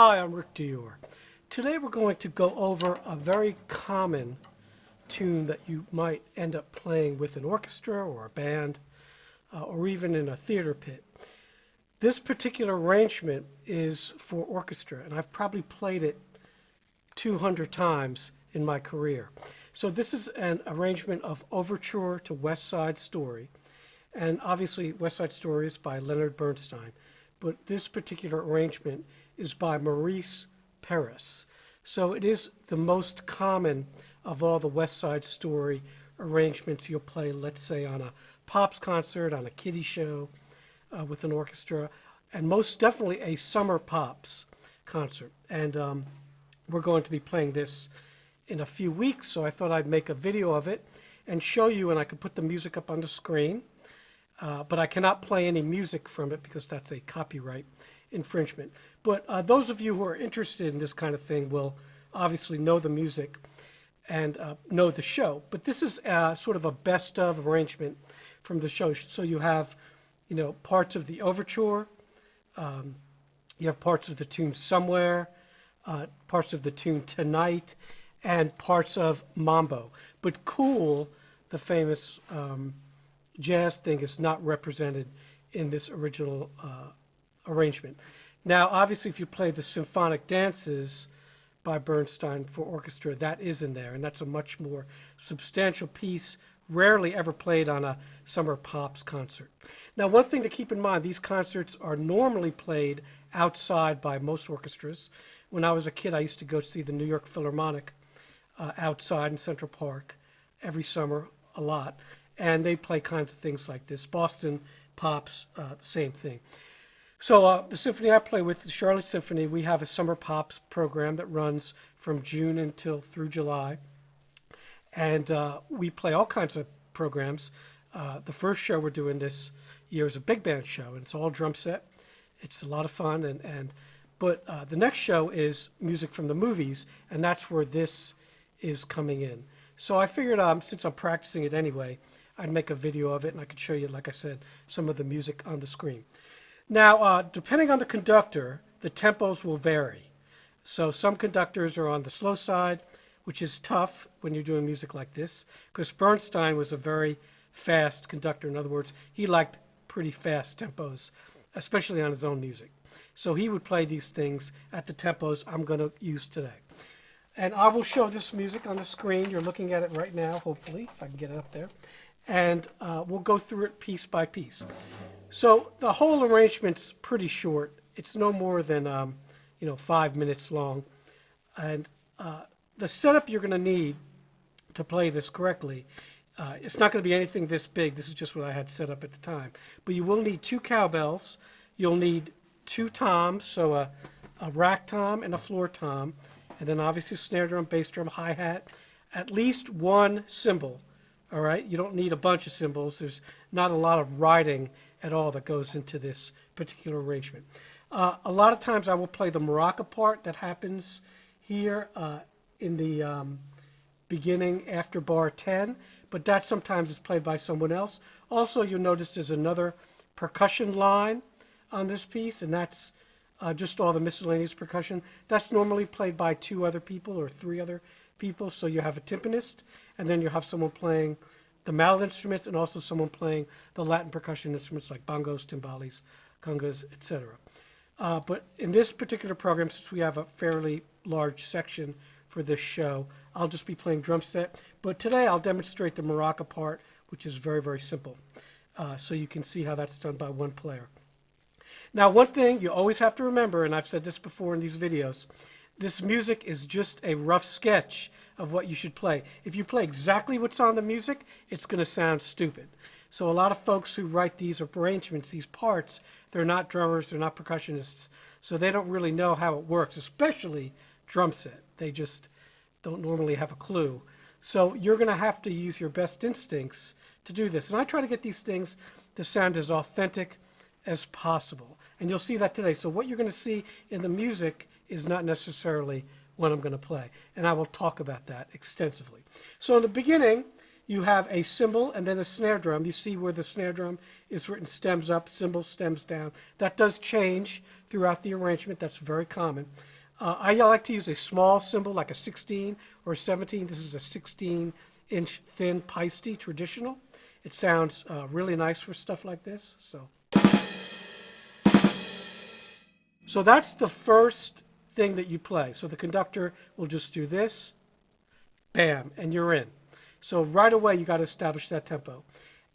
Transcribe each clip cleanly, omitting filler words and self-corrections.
Hi, I'm Rick Dior. Today we're going to go over a very common tune that you might end up playing with an orchestra or a band or even in a theater pit. This particular arrangement is for orchestra, and I've probably played it 200 times in my career. So this is an arrangement of Overture to West Side Story, and obviously West Side Story is by Leonard Bernstein, but this particular arrangement is by Maurice Peress. So it is the most common of all the West Side Story arrangements you'll play, let's say, on a Pops concert, on a kiddie show with an orchestra, and most definitely a summer Pops concert. And we're going to be playing this in a few weeks, so I thought I'd make a video of it and show you, and I could put the music up on the screen, but I cannot play any music from it because that's a copyright infringement. But those of you who are interested in this kind of thing will obviously know the music and know the show. But this is sort of a best of arrangement from the show. So you have, parts of the overture, you have parts of the tune Somewhere, parts of the tune Tonight, and parts of Mambo. But Cool, the famous jazz thing, is not represented in this original arrangement. Now, obviously, if you play the symphonic dances by Bernstein for orchestra, that is in there, and that's a much more substantial piece, rarely ever played on a summer Pops concert. Now, one thing to keep in mind, these concerts are normally played outside by most orchestras. When I was a kid, I used to go see the New York Philharmonic outside in Central Park every summer, a lot, and they play kinds of things like this. Boston Pops, the same thing. So the symphony I play with, the Charlotte Symphony, we have a summer Pops program that runs from June until through July. And we play all kinds of programs. The first show we're doing this year is a big band show, and it's all drum set. It's a lot of fun. But the next show is music from the movies, and that's where this is coming in. So I figured since I'm practicing it anyway, I'd make a video of it, and I could show you, like I said, some of the music on the screen. Now, depending on the conductor, the tempos will vary. So some conductors are on the slow side, which is tough when you're doing music like this, because Bernstein was a very fast conductor. In other words, he liked pretty fast tempos, especially on his own music. So he would play these things at the tempos I'm going to use today. And I will show this music on the screen. You're looking at it right now, hopefully, if I can get it up there. And we'll go through it piece by piece. So the whole arrangement's pretty short. It's no more than 5 minutes long. And the setup you're going to need to play this correctly, it's not going to be anything this big. This is just what I had set up at the time. But you will need 2 cowbells. You'll need 2 toms, so a rack tom and a floor tom, and then obviously snare drum, bass drum, hi-hat, at least 1 cymbal. All right, you don't need a bunch of cymbals. There's not a lot of writing at all that goes into this particular arrangement. A lot of times I will play the maraca part that happens here in the beginning after bar 10, but that sometimes is played by someone else. Also, you'll notice there's another percussion line on this piece, and that's just all the miscellaneous percussion. That's normally played by 2 other people or 3 other people, so you have a timpanist, and then you have someone playing the mallet instruments and also someone playing the Latin percussion instruments like bongos, timbales, congas, etc. But in this particular program, since we have a fairly large section for this show, I'll just be playing drum set. But today I'll demonstrate the maraca part, which is very, very simple. So you can see how that's done by 1 player. Now, one thing you always have to remember, and I've said this before in these videos, this music is just a rough sketch of what you should play. If you play exactly what's on the music, it's going to sound stupid. So a lot of folks who write these arrangements, these parts, they're not drummers, they're not percussionists, so they don't really know how it works, especially drum set. They just don't normally have a clue. So you're going to have to use your best instincts to do this. And I try to get these things to sound as authentic as possible. And you'll see that today. So what you're going to see in the music is not necessarily what I'm going to play. And I will talk about that extensively. So in the beginning, you have a cymbal and then a snare drum. You see where the snare drum is written stems up, cymbal stems down. That does change throughout the arrangement. That's very common. I like to use a small cymbal like a 16 or a 17. This is a 16-inch thin Paiste traditional. It sounds really nice for stuff like this. So that's the first thing that you play. So the conductor will just do this, bam, and you're in. So right away you got to establish that tempo.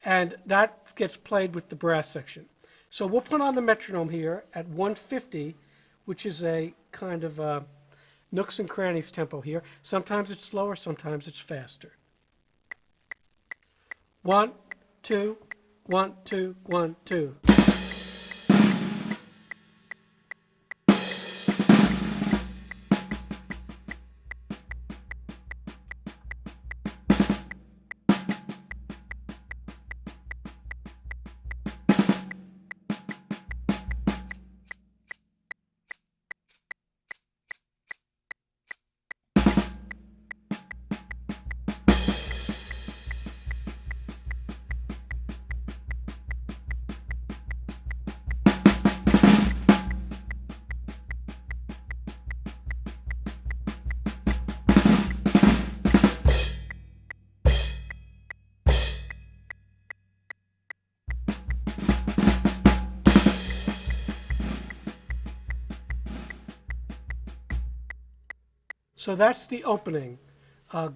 And that gets played with the brass section. So we'll put on the metronome here at 150, which is a kind of nooks and crannies tempo here. Sometimes it's slower, sometimes it's faster. 1, 2, 1, 2, 1, 2. So that's the opening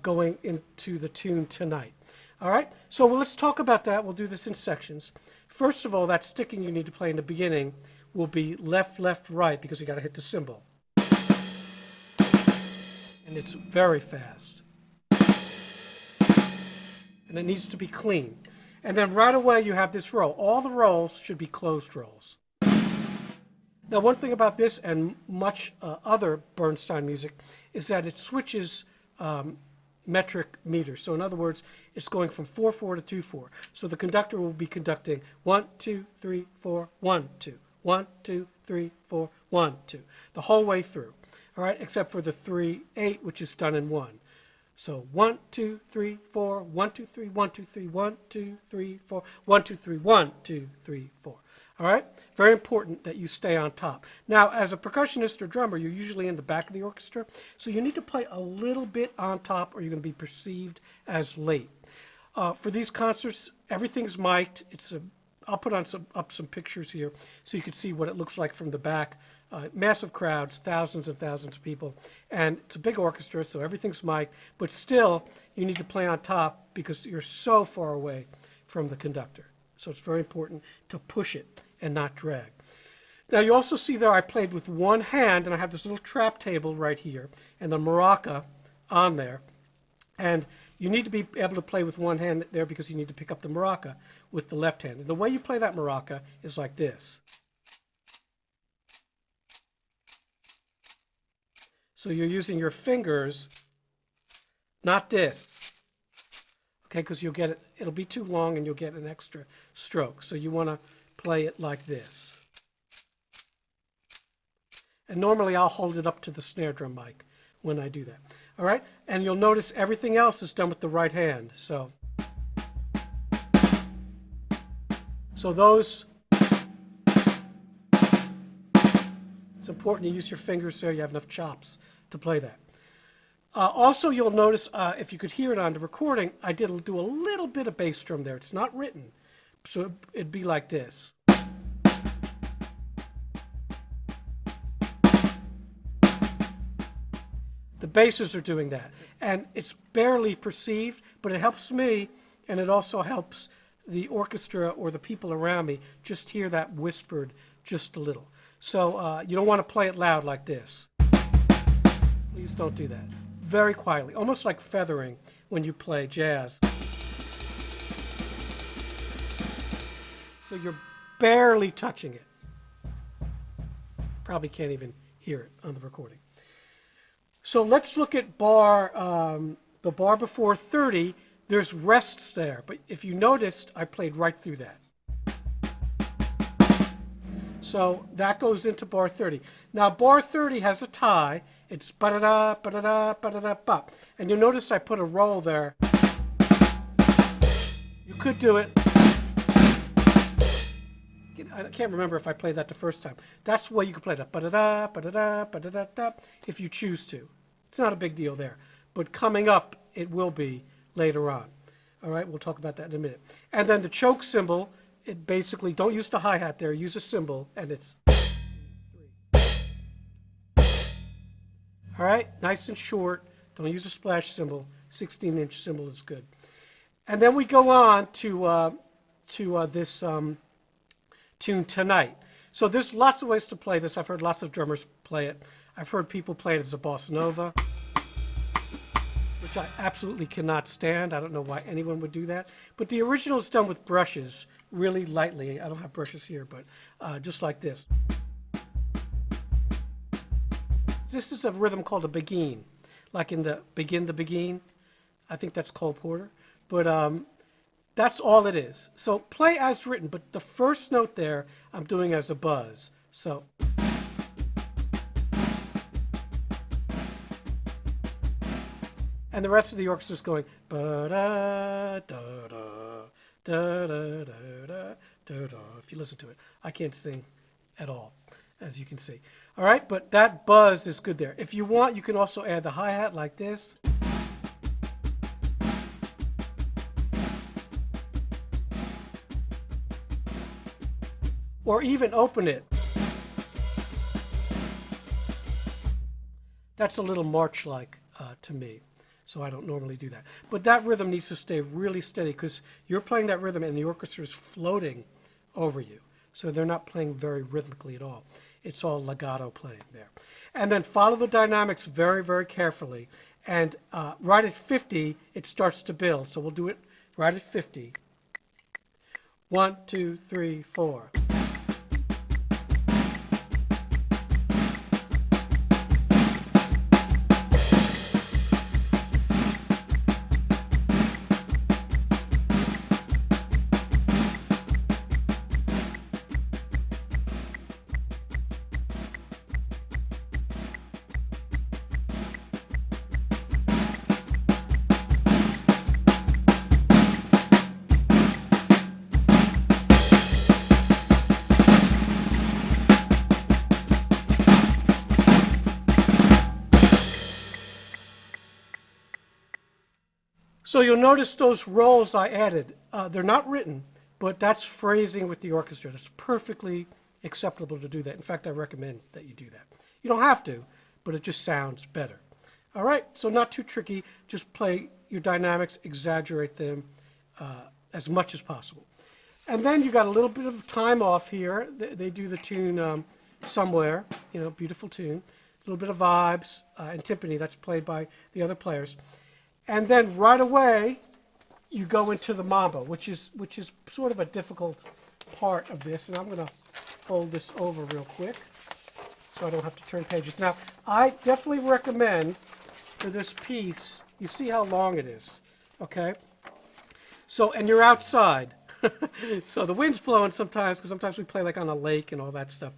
going into the tune tonight. All right, so let's talk about that. We'll do this in sections. First of all, that sticking you need to play in the beginning will be left, left, right, because you got to hit the cymbal. And it's very fast. And it needs to be clean. And then right away you have this roll. All the rolls should be closed rolls. Now, one thing about this and much other Bernstein music is that it switches metric meters. So in other words, it's going from 4/4 to 2/4. So the conductor will be conducting 1, 2, 3, 4, 1, 2, 1, 2, 3, 4, 1, 2, the whole way through. All right, except for the 3/8, which is done in 1. So 1, 2, 3, 4, 1, 2, 3, 1, 2, 3, 1, 2, 3, 4, 1, 2, 3, 1, 2, 3, 4. All right? Very important that you stay on top. Now, as a percussionist or drummer, you're usually in the back of the orchestra, so you need to play a little bit on top or you're going to be perceived as late. For these concerts, everything's mic'd. I'll put on up some pictures here so you can see what it looks like from the back. Massive crowds, thousands and thousands of people, and it's a big orchestra, so everything's mic'd, but still, you need to play on top because you're so far away from the conductor. So it's very important to push it and not drag. Now you also see there I played with one hand, and I have this little trap table right here, and the maraca on there. And you need to be able to play with one hand there because you need to pick up the maraca with the left hand. And the way you play that maraca is like this. So you're using your fingers, not this. Okay, because you'll get it, it'll be too long and you'll get an extra stroke. So you want to play it like this. And normally I'll hold it up to the snare drum mic when I do that. All right, and you'll notice everything else is done with the right hand. So those, it's important to use your fingers so you have enough chops to play that. Also, you'll notice, if you could hear it on the recording, I did do a little bit of bass drum there. It's not written, so it'd be like this. The basses are doing that, and it's barely perceived, but it helps me, and it also helps the orchestra or the people around me just hear that whispered just a little. So you don't want to play it loud like this. Please don't do that. Very quietly, almost like feathering when you play jazz. So you're barely touching it. Probably can't even hear it on the recording. So let's look at the bar before 30. There's rests there, but if you noticed, I played right through that. So that goes into bar 30. Now bar 30 has a tie. It's ba-da-da, ba-da-da, ba-da-da, ba. And you'll notice I put a roll there. You could do it. I can't remember if I played that the first time. That's the way you could play that. Ba-da-da, ba-da-da, ba-da-da-da, if you choose to. It's not a big deal there. But coming up, it will be later on. All right, we'll talk about that in a minute. And then the choke cymbal, it basically, don't use the hi-hat there, use a cymbal, and it's 2, 3. All right, nice and short. Don't use a splash cymbal. 16-inch cymbal is good. And then we go on to this tune Tonight. So there's lots of ways to play this. I've heard lots of drummers play it. I've heard people play it as a bossa nova, which I absolutely cannot stand. I don't know why anyone would do that. But the original is done with brushes, really lightly. I don't have brushes here, but just like this. This is a rhythm called a begin, like in the Begin. I think that's Cole Porter. But that's all it is. So play as written, but the first note there I'm doing as a buzz. So. And the rest of the orchestra is going ba-da, da-da, da-da, da-da, da-da. If you listen to it, I can't sing at all, as you can see. All right, but that buzz is good there. If you want, you can also add the hi-hat like this. Or even open it. That's a little march-like to me. So I don't normally do that. But that rhythm needs to stay really steady because you're playing that rhythm and the orchestra is floating over you. So they're not playing very rhythmically at all. It's all legato playing there. And then follow the dynamics very, very carefully. And right at 50, it starts to build. So we'll do it right at 50. 1, 2, 3, 4. So you'll notice those rolls I added. They're not written, but that's phrasing with the orchestra. It's perfectly acceptable to do that. In fact, I recommend that you do that. You don't have to, but it just sounds better. All right, so not too tricky. Just play your dynamics, exaggerate them as much as possible. And then you got a little bit of time off here. They do the tune Somewhere, you know, beautiful tune. A little bit of vibes and timpani. That's played by the other players. And then right away, you go into the Mambo, which is sort of a difficult part of this. And I'm going to fold this over real quick so I don't have to turn pages. Now, I definitely recommend for this piece, you see how long it is, okay? So, and you're outside. So the wind's blowing sometimes, because sometimes we play like on a lake and all that stuff.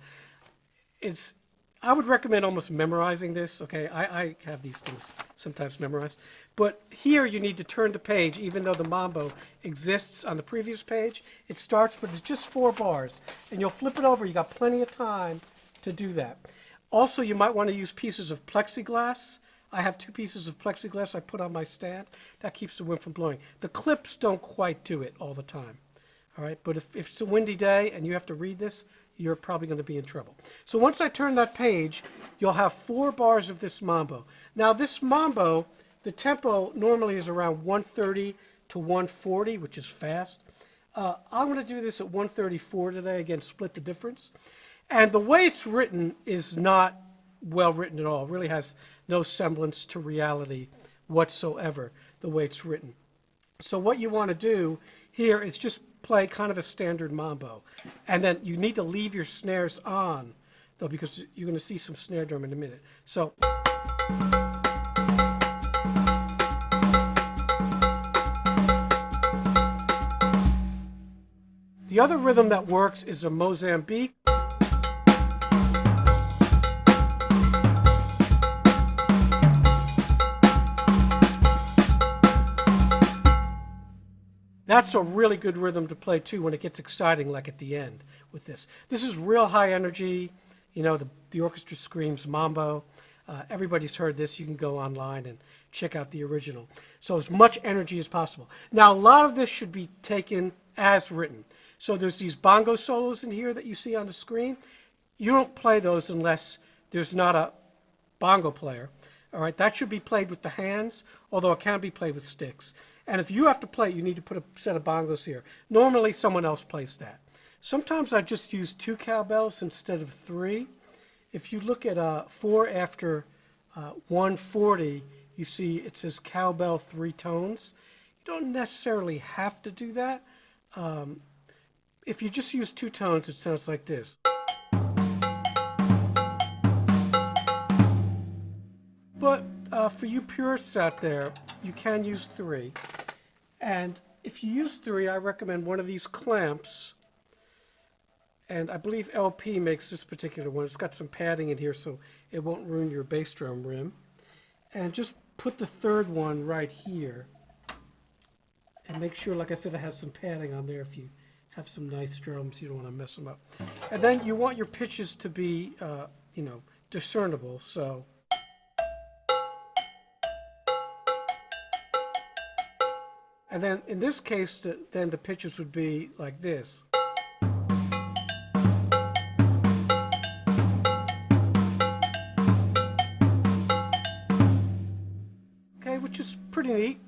I would recommend almost memorizing this, okay? I have these things sometimes memorized. But here you need to turn the page, even though the Mambo exists on the previous page. It starts, but it's just 4 bars. And you'll flip it over. You got plenty of time to do that. Also, you might want to use pieces of plexiglass. I have 2 pieces of plexiglass I put on my stand. That keeps the wind from blowing. The clips don't quite do it all the time. All right, but if it's a windy day and you have to read this, you're probably going to be in trouble. So once I turn that page, you'll have 4 bars of this Mambo. Now this Mambo, the tempo normally is around 130 to 140, which is fast. I'm going to do this at 134 today, again, split the difference. And the way it's written is not well written at all. It really has no semblance to reality whatsoever, the way it's written. So what you want to do here is just play kind of a standard Mambo. And then you need to leave your snares on, though, because you're going to see some snare drum in a minute. So. The other rhythm that works is a Mozambique. That's a really good rhythm to play too when it gets exciting, like at the end with this. This is real high energy. You know, the orchestra screams Mambo. Everybody's heard this. You can go online and check out the original. So as much energy as possible. Now, a lot of this should be taken as written. So there's these bongo solos in here that you see on the screen. You don't play those unless there's not a bongo player. All right, that should be played with the hands, although it can be played with sticks. And if you have to play it, you need to put a set of bongos here. Normally, someone else plays that. Sometimes I just use 2 cowbells instead of 3. If you look at 4 after 140, you see it says cowbell 3 tones. You don't necessarily have to do that. If you just use 2 tones, it sounds like this. But for you purists out there, you can use 3. And if you use 3, I recommend one of these clamps. And I believe LP makes this particular one. It's got some padding in here so it won't ruin your bass drum rim. And just put the 3rd one right here. And make sure, like I said, it has some padding on there. If you have some nice drums, you don't want to mess them up. And then you want your pitches to be, you know, discernible. So. And then in this case, then the pitches would be like this. Okay, which is pretty neat.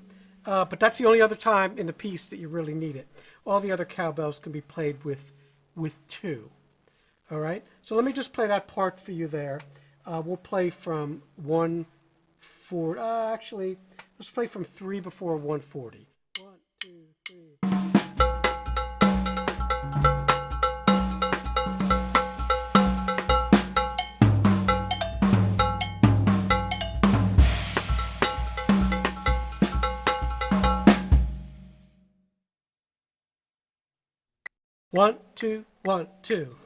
But that's the only other time in the piece that you really need it. All the other cowbells can be played with 2. All right? So let me just play that part for you there. We'll play from 140. Actually, let's play from 3 before 140. 1, 2, 3. One, two, 1, 2.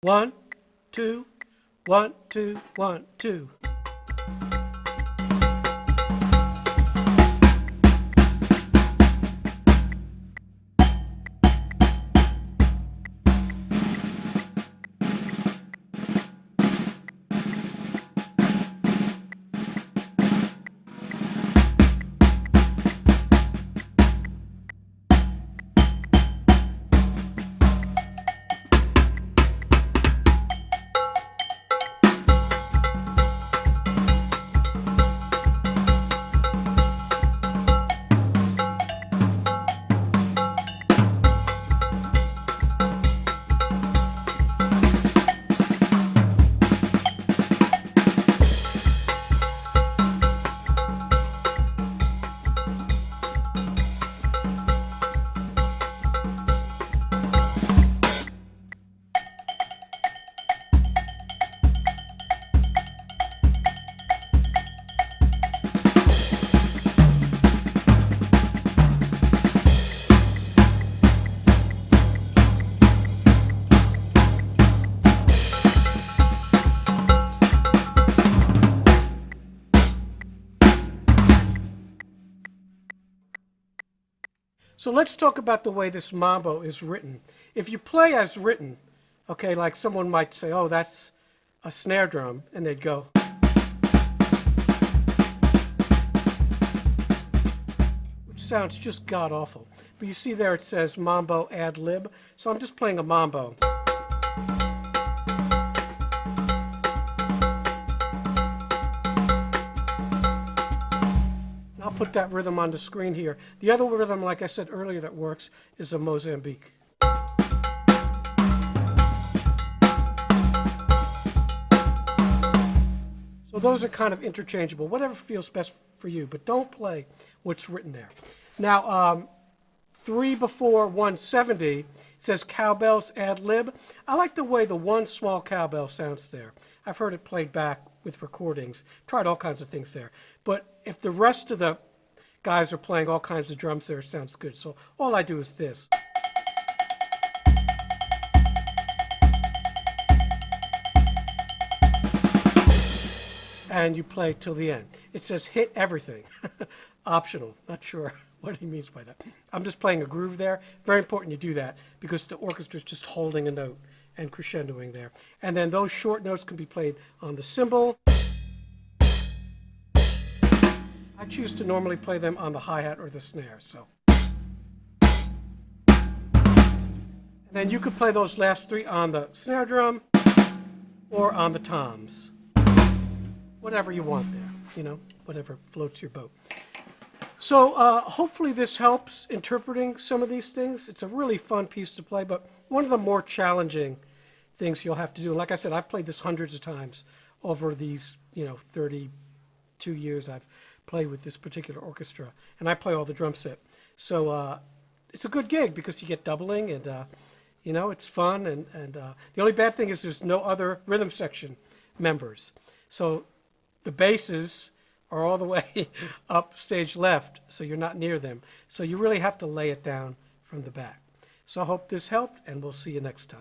One, two, 1, 2, 1, 2. So let's talk about the way this mambo is written. If you play as written, okay, like someone might say, oh, that's a snare drum, and they'd go. Which sounds just god-awful. But you see there it says mambo ad lib, so I'm just playing a mambo. I'll put that rhythm on the screen here. The other rhythm, like I said earlier, that works is a Mozambique. So those are kind of interchangeable, whatever feels best for you, but don't play what's written there. Now, 3 before 170 says cowbells ad lib. I like the way the one small cowbell sounds there. I've heard it played back with recordings, tried all kinds of things there. But if the rest of the guys are playing all kinds of drums there, it sounds good. So all I do is this. And you play till the end. It says hit everything. Optional. Not sure what he means by that. I'm just playing a groove there. Very important you do that because the orchestra's just holding a note and crescendoing there. And then those short notes can be played on the cymbal. I choose to normally play them on the hi-hat or the snare. So. And then you could play those last 3 on the snare drum or on the toms. Whatever you want there, you know, whatever floats your boat. So hopefully this helps interpreting some of these things. It's a really fun piece to play, but one of the more challenging things you'll have to do. Like I said, I've played this hundreds of times over these, 32 years I've played with this particular orchestra, and I play all the drum set. So it's a good gig because you get doubling, and it's fun. And the only bad thing is there's no other rhythm section members. So the basses are all the way up stage left, so you're not near them. So you really have to lay it down from the back. So I hope this helped, and we'll see you next time.